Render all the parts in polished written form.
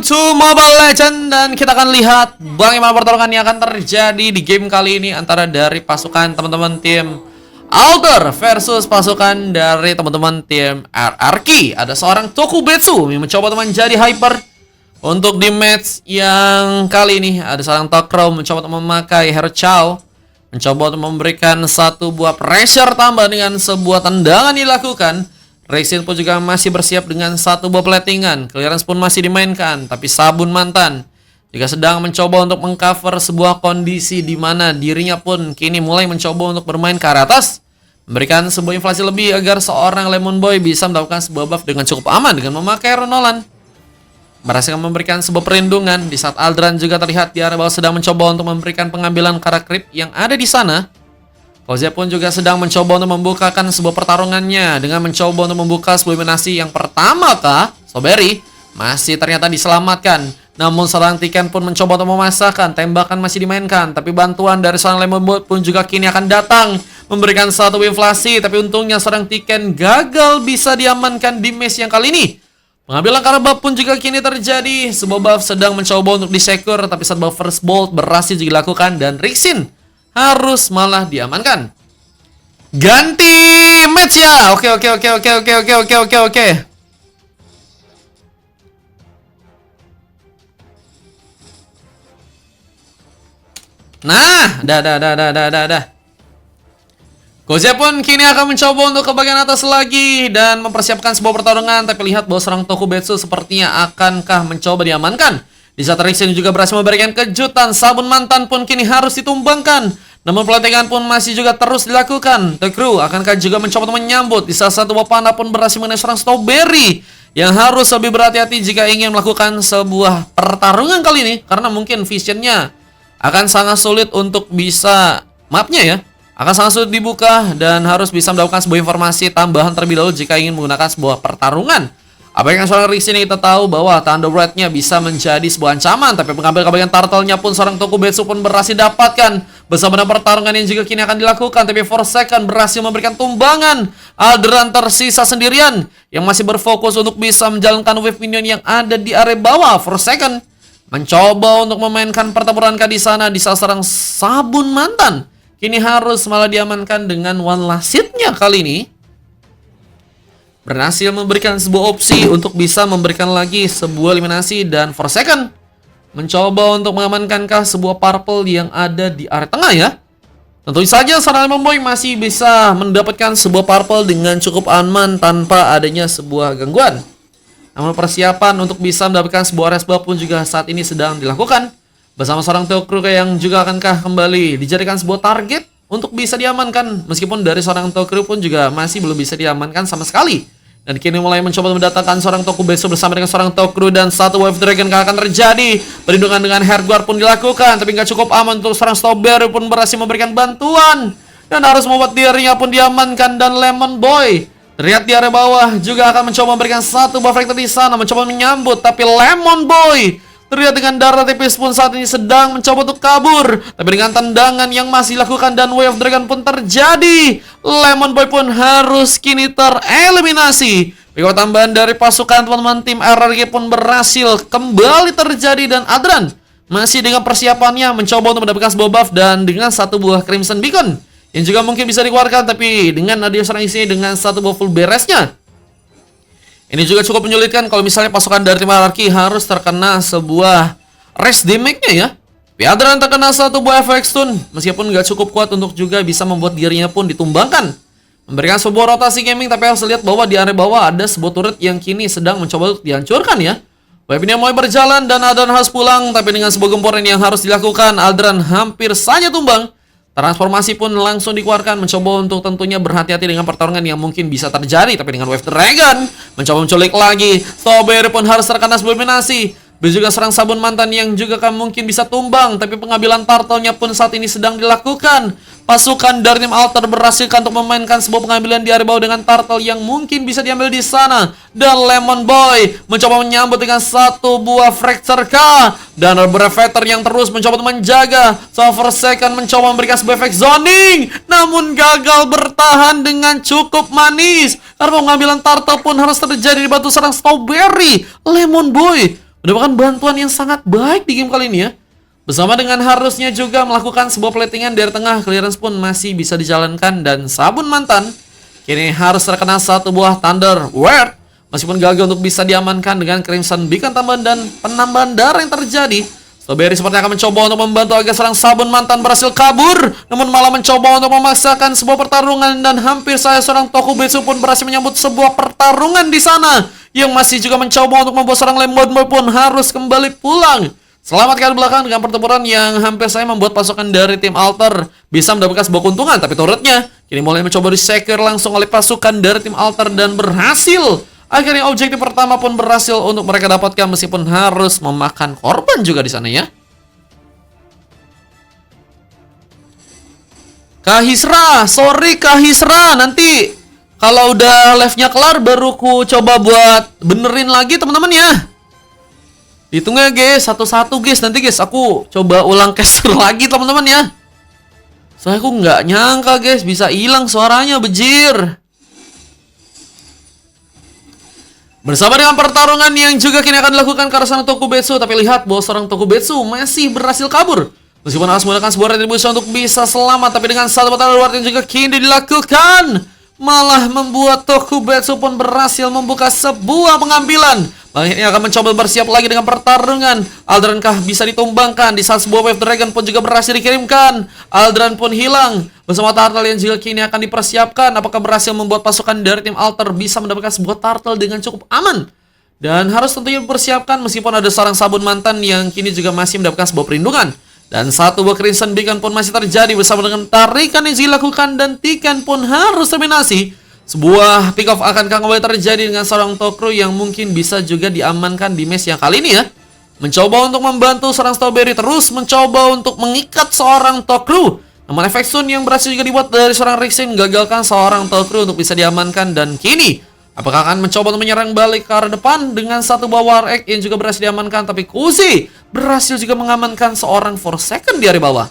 Welcome to Mobile Legends, dan kita akan lihat bagaimana pertarungan yang akan terjadi di game kali ini antara dari pasukan teman-teman tim Alter versus pasukan dari teman-teman tim RRQ. Ada seorang Tokubetsu yang mencoba untuk menjadi hyper. Untuk di match yang kali ini ada seorang Tokro mencoba untuk memakai Hero Chow, mencoba untuk memberikan satu buah pressure tambah dengan sebuah tendangan dilakukan. Rexin pun juga masih bersiap dengan satu buah platingan. Clearance pun masih dimainkan, tapi Sabun Mantan juga sedang mencoba untuk mengcover sebuah kondisi di mana dirinya pun kini mulai mencoba untuk bermain ke arah atas, memberikan sebuah inflasi lebih agar seorang Lemon Boy bisa mendapatkan sebuah buff dengan cukup aman dengan memakai Ronolan. Berhasil memberikan sebuah perlindungan di saat Aldran juga terlihat di area bawah sedang mencoba untuk memberikan pengambilan karak creep yang ada di sana. Kozia pun juga sedang mencoba untuk membukakan sebuah pertarungannya dengan mencoba untuk membuka sebuah eliminasi yang pertama kah. Strawberry masih ternyata diselamatkan. Namun seorang Tiken pun mencoba untuk memasakkan. Tembakan masih dimainkan, tapi bantuan dari seorang Lemon Boy pun juga kini akan datang memberikan satu inflasi. Tapi untungnya seorang Tiken gagal bisa diamankan di match yang kali ini. Pengambilan karena buff pun juga kini terjadi. Sebuah buff sedang mencoba untuk disecure, tapi saat buff first bolt berhasil juga dilakukan dan Rexin harus malah diamankan. Ganti match ya. Oke. Nah, dah. Kozia pun kini akan mencoba untuk ke bagian atas lagi dan mempersiapkan sebuah pertarungan, tapi lihat bahwa serang Tokubetsu sepertinya akankah mencoba diamankan. Di saat Rexin juga berhasil memberikan kejutan, Sabun Mantan pun kini harus ditumbangkan. Namun pelantikan pun masih juga terus dilakukan. The Crew akankah juga mencoba untuk menyambut. Di saat satu Wapana pun berhasil mengenai seorang Strawberry yang harus lebih berhati-hati jika ingin melakukan sebuah pertarungan kali ini, karena mungkin visionnya akan sangat sulit untuk bisa, mapnya ya, akan sangat sulit dibuka dan harus bisa mendapatkan sebuah informasi tambahan terlebih dahulu jika ingin menggunakan sebuah pertarungan. Apa yang seorang Rexin kita tahu bahwa Thunder Breath-nya bisa menjadi sebuah ancaman, tapi pengambil kebagian turtle-nya pun seorang Tokubetsu pun berhasil dapatkan bersama dengan pertarungan yang juga kini akan dilakukan, tapi Forsaken berhasil memberikan tumbangan. Aldran tersisa sendirian yang masih berfokus untuk bisa menjalankan wave minion yang ada di area bawah. Forsaken mencoba untuk memainkan pertempuran di sana di saat serang Sabun Mantan kini harus malah diamankan dengan one last hit-nya kali ini. Berhasil memberikan sebuah opsi untuk bisa memberikan lagi sebuah eliminasi dan Forsaken mencoba untuk mengamankankah sebuah purple yang ada di area tengah ya. Tentu saja seorang Lemon Boy masih bisa mendapatkan sebuah purple dengan cukup aman tanpa adanya sebuah gangguan. Namun persiapan untuk bisa mendapatkan sebuah resbah pun juga saat ini sedang dilakukan bersama seorang Tokro yang juga akankah kembali dijadikan sebuah target untuk bisa diamankan, meskipun dari seorang Tokro pun juga masih belum bisa diamankan sama sekali. Dan kini mulai mencoba mendatangkan seorang Tokubetsu bersama dengan seorang Tokro dan satu Wave Dragon akan terjadi. Perlindungan dengan Hardguard pun dilakukan, tapi nggak cukup aman untuk seorang Strawberry pun berhasil memberikan bantuan dan harus membuat dirinya pun diamankan. Dan Lemon Boy terlihat di area bawah juga akan mencoba memberikan satu buff Rector di sana, mencoba menyambut, tapi Lemon Boy terlihat dengan darah tipis pun saat ini sedang mencoba untuk kabur, tapi dengan tendangan yang masih dilakukan dan Wave Dragon pun terjadi. Lemon Boy pun harus kini tereliminasi. Pekor tambahan dari pasukan teman-teman tim RRQ pun berhasil kembali terjadi dan Adran masih dengan persiapannya mencoba untuk mendapatkan sebuah buff dan dengan satu buah Crimson Beacon yang juga mungkin bisa dikeluarkan, tapi dengan Nadia serang isi dengan satu buah full beresnya. Ini juga cukup menyulitkan kalau misalnya pasukan dari tim RRQ harus terkena sebuah rest damage-nya ya. Piadran terkena satu buah efek stun, meskipun nggak cukup kuat untuk juga bisa membuat dirinya pun ditumbangkan. Memberikan sebuah rotasi gaming, tapi harus lihat bahwa di area bawah ada sebuah turret yang kini sedang mencoba untuk dihancurkan ya. Wave-nya mulai berjalan dan Aldran harus pulang, tapi dengan sebuah gempuran yang harus dilakukan, Aldran hampir saja tumbang. Transformasi pun langsung dikeluarkan, mencoba untuk tentunya berhati-hati dengan pertarungan yang mungkin bisa terjadi. Tapi dengan Wave Dragon mencoba menculik lagi, Strawberry pun harus terkena sebuah eliminasi. Bisa juga serang Sabun Mantan yang juga kan mungkin bisa tumbang, tapi pengambilan turtle-nya pun saat ini sedang dilakukan. Pasukan dari tim Alter berhasil untuk memainkan sebuah pengambilan di area bawah dengan turtle yang mungkin bisa diambil di sana. Dan Lemon Boy mencoba menyambut dengan satu buah Fracture K. Dan Breveter yang terus mencoba untuk menjaga. Forsaken mencoba memberikan sebuah efek zoning, namun gagal bertahan dengan cukup manis. Karena pengambilan turtle pun harus terjadi di batu serang Strawberry. Lemon Boy Merupakan bantuan yang sangat baik di game kali ini ya. Bersama dengan harusnya juga melakukan sebuah platingan dari tengah, clearance pun masih bisa dijalankan dan sabun mantan kini harus terkena satu buah Thunder Word. Meskipun gagal untuk bisa diamankan dengan Crimson Beacon tambahan dan penambahan darah yang terjadi, Strawberry sepertinya akan mencoba untuk membantu agar seorang sabun mantan berhasil kabur, namun malah mencoba untuk memaksakan sebuah pertarungan dan hampir saja seorang Tokubetsu pun berhasil menyambut sebuah pertarungan di sana yang masih juga mencoba untuk membuat seorang Lemon Boy pun harus kembali pulang. Selamatkan belakang dengan pertempuran yang hampir saya membuat pasukan dari tim Alter bisa mendapatkan sebuah keuntungan, tapi turretnya kini mulai mencoba di-secure langsung oleh pasukan dari tim Alter dan berhasil. Akhirnya objektif pertama pun berhasil untuk mereka dapatkan meskipun harus memakan korban juga di sana ya. Kahisra, sorry Kahisra, nanti kalau udah live-nya kelar baru ku coba buat benerin lagi teman-teman ya. Hitung ya guys, satu-satu guys. Nanti guys, aku coba ulang caster lagi teman-teman ya. Soalnya aku nggak nyangka guys, bisa hilang suaranya, bejir. Bersama dengan pertarungan yang juga kini akan dilakukan ke arah sana Tokubetsu. Tapi lihat bahwa seorang Tokubetsu masih berhasil kabur. Meskipun harus menggunakan sebuah retribusi untuk bisa selamat. Tapi dengan satu pertarungan luar yang juga kini dilakukan, malah membuat Tokubetsu pun berhasil membuka sebuah pengambilan. Akhirnya akan mencoba bersiap lagi dengan pertarungan. Aldran kah bisa ditumbangkan di saat sebuah Wave Dragon pun juga berhasil dikirimkan. Aldran pun hilang bersama Turtle yang juga kini akan dipersiapkan. Apakah berhasil membuat pasukan dari tim Alter bisa mendapatkan sebuah Turtle dengan cukup aman? Dan harus tentunya dipersiapkan meskipun ada seorang sabun mantan yang kini juga masih mendapatkan sebuah perlindungan. Dan satu buah Crimson Beacon pun masih terjadi bersama dengan tarikan yang dilakukan dan Tikan pun harus terminasi. Sebuah pick off akan kembali terjadi dengan seorang Tokru yang mungkin bisa juga diamankan di match yang kali ini ya. Mencoba untuk membantu seorang Strawberry terus mencoba untuk mengikat seorang Tokru. Namun efek Sun yang berhasil juga dibuat dari seorang Rixin menggagalkan seorang Tokru untuk bisa diamankan. Dan kini apakah akan mencoba untuk menyerang balik ke arah depan dengan satu buah War Egg yang juga berhasil diamankan. Tapi Kuzi berhasil juga mengamankan seorang Forsaken di area bawah.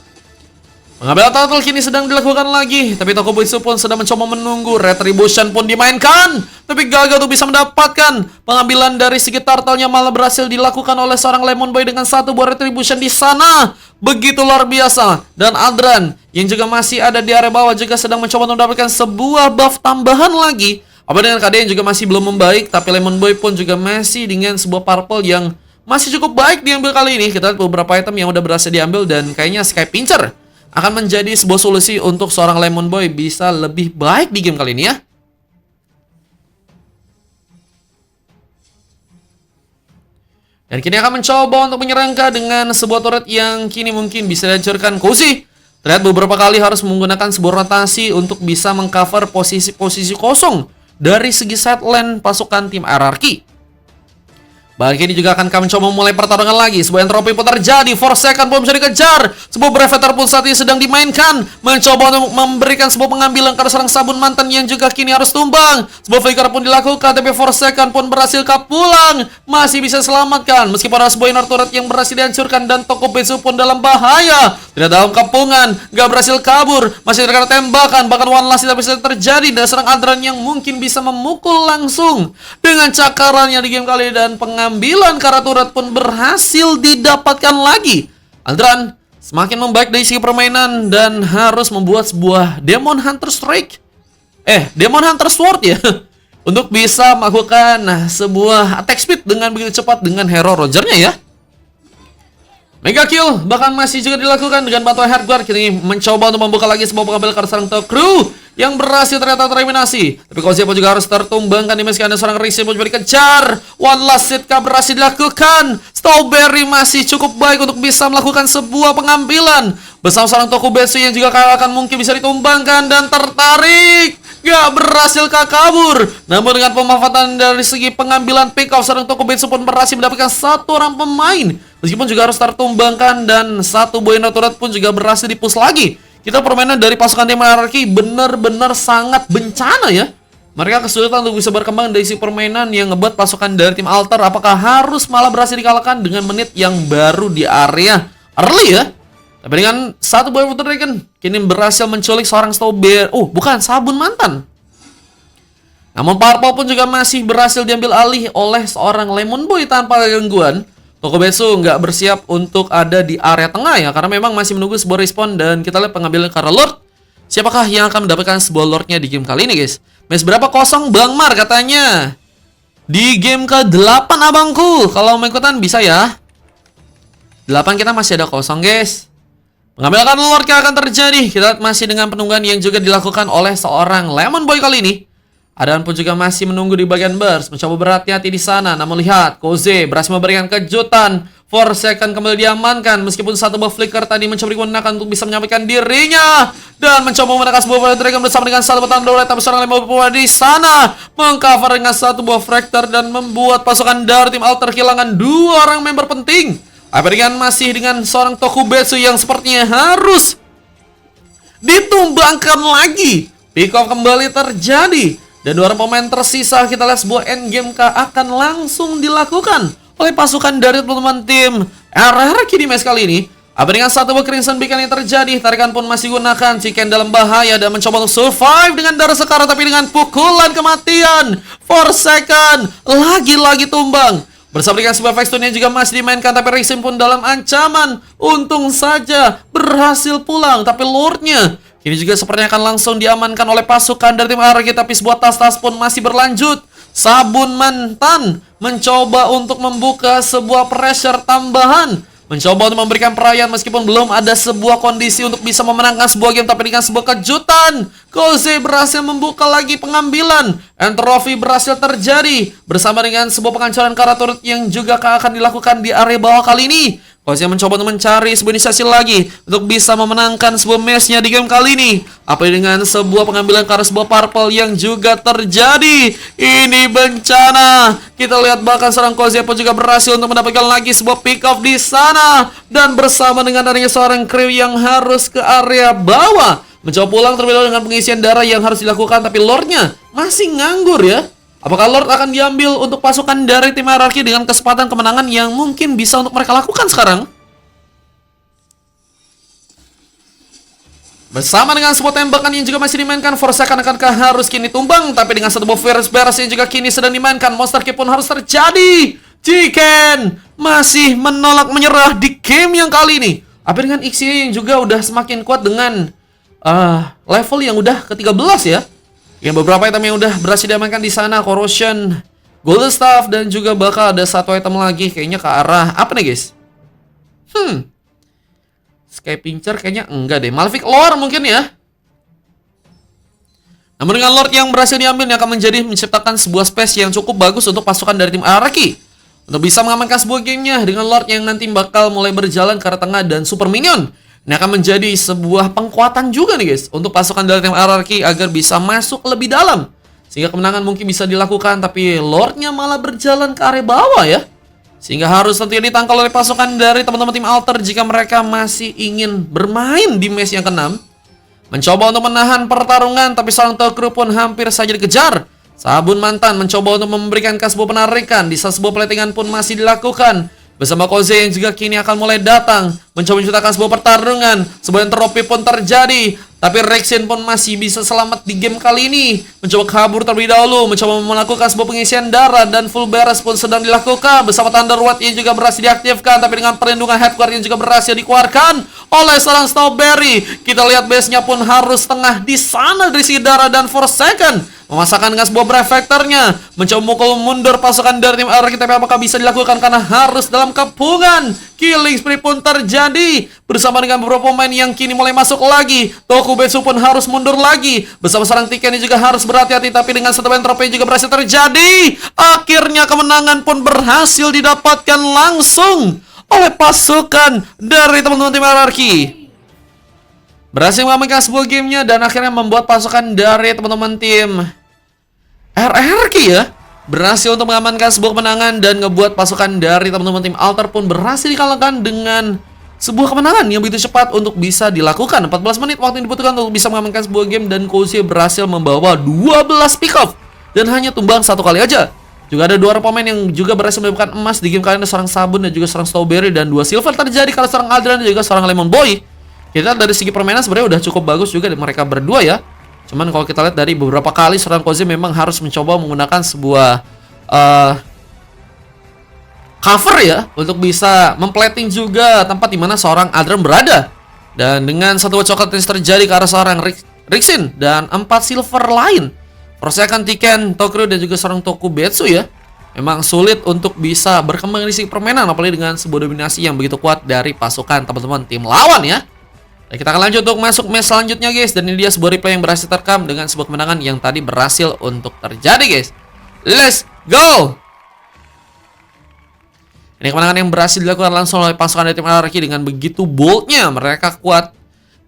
Pengambilan turtle kini sedang dilakukan lagi, tapi Tokubetsu pun sedang mencoba menunggu. Retribution pun dimainkan, tapi gagal untuk bisa mendapatkan pengambilan dari segi turtle-nya, malah berhasil dilakukan oleh seorang Lemon Boy dengan satu buah retribution di sana. Begitu luar biasa. Dan Aldran yang juga masih ada di area bawah juga sedang mencoba untuk mendapatkan sebuah buff tambahan lagi. Apa dengan KD yang juga masih belum membaik, tapi Lemon Boy pun juga masih dengan sebuah purple yang masih cukup baik diambil kali ini. Kita lihat beberapa item yang udah berhasil diambil dan kayaknya Sky Pincher akan menjadi sebuah solusi untuk seorang Lemon Boy bisa lebih baik di game kali ini ya. Dan kini akan mencoba untuk menyerangka dengan sebuah turret yang kini mungkin bisa dihancurkan. Kuzi terlihat beberapa kali harus menggunakan sebuah rotasi untuk bisa mengcover posisi-posisi kosong dari segi side lane pasukan tim RRQ. Bahkan ini juga akan kami coba memulai pertarungan lagi. Sebuah entropi pun terjadi. Forsaken pun bisa dikejar. Sebuah Breveter pun saat ini sedang dimainkan. Mencoba untuk memberikan sebuah pengambilan karena serang sabun mantan yang juga kini harus tumbang. Sebuah flicker pun dilakukan. Tapi Forsaken pun berhasil pulang. Masih bisa selamatkan. Meskipun ada sebuah inner turret yang berhasil dihancurkan. Dan Tokubetsu pun dalam bahaya. Tidak dalam kepungan. Gak berhasil kabur. Masih terkena tembakan. Bahkan one last tidak bisa terjadi. Dan serang Aldran yang mungkin bisa memukul langsung dengan cakarannya di game kali ini. Dan pengambilan karena turret pun berhasil didapatkan lagi. Aldran semakin membaik dari segi permainan dan harus membuat sebuah Demon Hunter Strike. Demon Hunter Sword ya. Untuk bisa melakukan sebuah attack speed dengan begitu cepat dengan hero Rogernya ya. Mega kill bahkan masih juga dilakukan dengan bantuan Hardguard. Kini mencoba untuk membuka lagi sebuah pengambil karena serang Tokru yang berhasil ternyata tereliminasi. Tapi Kozia pun juga harus tertumbangkan di meski ada seorang Rixin pun juga dikejar. One last hit berhasil dilakukan. Strawberry masih cukup baik untuk bisa melakukan sebuah pengambilan bersama seorang Tokubetsu yang juga akan mungkin bisa ditumbangkan dan tertarik. Gak berhasil kabur. Namun dengan pemanfaatan dari segi pengambilan pick off, seorang Tokubetsu pun berhasil mendapatkan satu orang pemain. Meskipun juga harus tertumbangkan dan satu buah turret pun juga berhasil dipus lagi. Kita permainan dari pasukan tim RRQ benar-benar sangat bencana ya. Mereka kesulitan untuk bisa berkembang dari si permainan yang ngebuat pasukan dari tim Alter apakah harus malah berhasil dikalahkan dengan menit yang baru di area early ya. Tapi dengan satu buah Water Dragon kini berhasil menculik seorang Strawberry. Bukan, sabun mantan. Namun Purple pun juga masih berhasil diambil alih oleh seorang Lemon Boy tanpa gangguan. Tokubetsu nggak bersiap untuk ada di area tengah ya, karena memang masih menunggu sebuah respon. Dan kita lihat pengambilan karena Lord. Siapakah yang akan mendapatkan sebuah Lordnya di game kali ini, guys? Match berapa kosong Bang Mar katanya? Di game ke-8 abangku. Kalau mau ikutan bisa ya. 8 kita masih ada kosong, guys. Pengambilan karena Lord akan terjadi. Kita lihat masih dengan penungguan yang juga dilakukan oleh seorang Lemon Boy kali ini. Adaan pun juga masih menunggu di bagian burst, mencoba berhati-hati di sana. Namun lihat, Koze berhasil memberikan kejutan. Forsaken kembali diamankan, meskipun satu buff flicker tadi mencoba digunakan untuk bisa menyampaikan dirinya. Dan mencoba menggunakan sebuah Fire Dragon bersama dengan satu petang dolet. Tapi seorang Lemon Boy di sana mengcover dengan satu buah Fractor dan membuat pasukan dari tim Alter kehilangan 2 orang member penting. Apalagi masih dengan seorang Tokubetsu yang sepertinya harus ditumbangkan lagi. Pick off kembali terjadi. Dan 2 orang pemain tersisa, kita lihat sebuah endgame akan langsung dilakukan oleh pasukan dari teman-teman tim RRQ di match kali ini. Apa dengan satu buah Crimson Beacon yang terjadi, tarikan pun masih gunakan. Chicken dalam bahaya dan mencoba untuk survive dengan darah sekarat, tapi dengan pukulan kematian. Forsaken lagi-lagi tumbang. Bersama dengan sebuah Vextune yang juga masih dimainkan, tapi Rexin pun dalam ancaman. Untung saja berhasil pulang, tapi Lordnya kini juga sepertinya akan langsung diamankan oleh pasukan dari tim RRQ. Tapi sebuah tas-tas pun masih berlanjut. Sabun mantan mencoba untuk membuka sebuah pressure tambahan, mencoba untuk memberikan perayaan meskipun belum ada sebuah kondisi untuk bisa memenangkan sebuah game. Tapi dengan sebuah kejutan, Koze berhasil membuka lagi pengambilan. Entropy berhasil terjadi bersama dengan sebuah penghancuran turret yang juga akan dilakukan di area bawah kali ini. Koze mencoba untuk mencari sebuah inisiasi lagi untuk bisa memenangkan sebuah match-nya di game kali ini. Apa dengan sebuah pengambilan karena sebuah purple yang juga terjadi. Ini bencana. Kita lihat bahkan seorang Koze pun juga berhasil untuk mendapatkan lagi sebuah pick off di sana. Dan bersama dengan adanya seorang crew yang harus ke area bawah, mencoba pulang terlebih dahulu dengan pengisian darah yang harus dilakukan. Tapi Lordnya masih nganggur ya. Apakah Lord akan diambil untuk pasukan dari tim RRQ dengan kesempatan kemenangan yang mungkin bisa untuk mereka lakukan sekarang? Bersama dengan sebuah tembakan yang juga masih dimainkan, Forsaken akankah harus kini tumbang? Tapi dengan satu buff Virus Beres yang juga kini sedang dimainkan, Monster Kick pun harus terjadi. Chicken masih menolak menyerah di game yang kali ini. Apa dengan Ixie yang juga udah semakin kuat dengan level yang udah ke-13 ya. Yang beberapa item yang udah berhasil diamankan di sana, Corrosion, Golden Staff, dan juga bakal ada satu item lagi kayaknya ke arah apa nih guys? Sky Pincher kayaknya enggak deh. Malefic Lore mungkin ya. Namun dengan Lord yang berhasil diambil, ini akan menciptakan sebuah space yang cukup bagus untuk pasukan dari tim RRQ untuk bisa mengamankan sebuah gamenya. Dengan Lord yang nanti bakal mulai berjalan ke arah tengah dan Super Minion, ini akan menjadi sebuah pengkuatan juga nih guys untuk pasukan dari tim RRQ agar bisa masuk lebih dalam, sehingga kemenangan mungkin bisa dilakukan. Tapi Lordnya malah berjalan ke area bawah ya, sehingga harus tentunya ditangkal oleh pasukan dari teman-teman tim Alter jika mereka masih ingin bermain di match yang ke-6. Mencoba untuk menahan pertarungan, tapi seorang Tokru pun hampir saja dikejar. Sabun mantan mencoba untuk memberikan sebuah penarikan, di saat sebuah platingan pun masih dilakukan. Bersama Koze yang juga kini akan mulai datang, mencoba menciptakan sebuah pertarungan. Sebuah entropy pun terjadi, tapi Rexin pun masih bisa selamat di game kali ini. Mencoba kabur terlebih dahulu, mencoba melakukan sebuah pengisian darah, dan full beres pun sedang dilakukan. Bersama Thunder Ward yang juga berhasil diaktifkan, tapi dengan perlindungan headguard yang juga berhasil dikeluarkan oleh seorang Strawberry. Kita lihat base-nya pun harus tengah di sana dari segi darah, dan Forsaken memasakkan dengan sebuah Brave Factor-nya, mencoba memukul mundur pasukan dari tim RRQ. Tapi apakah bisa dilakukan karena harus dalam kepungan. Killing spree pun terjadi bersama dengan beberapa pemain yang kini mulai masuk lagi. Tokubetsu pun harus mundur lagi bersama seorang Tiken ini juga harus berhati-hati. Tapi dengan satu entropy juga berhasil terjadi. Akhirnya kemenangan pun berhasil didapatkan langsung oleh pasukan dari teman-teman tim RRQ. Berhasil mengamankan sebuah gamenya dan akhirnya membuat pasukan dari teman-teman tim RRQ ya berhasil untuk mengamankan sebuah kemenangan dan ngebuat pasukan dari teman-teman tim Alter pun berhasil dikalahkan dengan sebuah kemenangan yang begitu cepat untuk bisa dilakukan. 14 menit waktu yang dibutuhkan untuk bisa mengamankan sebuah game, dan Koze berhasil membawa 12 pick off dan hanya tumbang satu kali aja. Juga ada 2 orang pemain yang juga berhasil mendapatkan emas di game kali ini, seorang Sabun dan juga seorang Strawberry, dan 2 silver terjadi kalau seorang Adrian dan juga seorang Lemon Boy. Kita dari segi permainan sebenarnya udah cukup bagus juga dari mereka berdua ya. Cuman kalau kita lihat dari beberapa kali seorang Koze memang harus mencoba menggunakan sebuah cover ya untuk bisa memplating juga tempat di mana seorang Adram berada. Dan dengan satu coklat yang terjadi ke arah seorang Rixin dan 4 silver lain, Forsaken, Tiken, Tokyo dan juga seorang Tokubetsu ya. Memang sulit untuk bisa berkembang di sisi permainan, apalagi dengan sebuah dominasi yang begitu kuat dari pasukan teman-teman tim lawan ya. Dan kita akan lanjut untuk masuk match selanjutnya guys. Dan ini dia sebuah replay yang berhasil terekam dengan sebuah kemenangan yang tadi berhasil untuk terjadi guys. Let's go! Ini kemenangan yang berhasil dilakukan langsung oleh pasukan dari tim Anarchy dengan begitu boldnya. Mereka kuat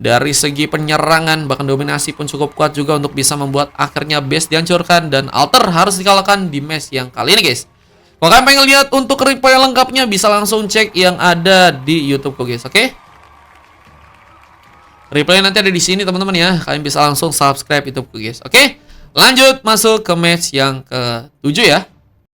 dari segi penyerangan, bahkan dominasi pun cukup kuat juga untuk bisa membuat akhirnya base dihancurkan dan altar harus dikalahkan di match yang kali ini guys. Kalau kalian pengen lihat untuk replay lengkapnya bisa langsung cek yang ada di YouTube guys, oke? Replay nanti ada di sini teman-teman ya. Kalian bisa langsung subscribe YouTube guys, oke? Lanjut masuk ke match yang ke-7 ya.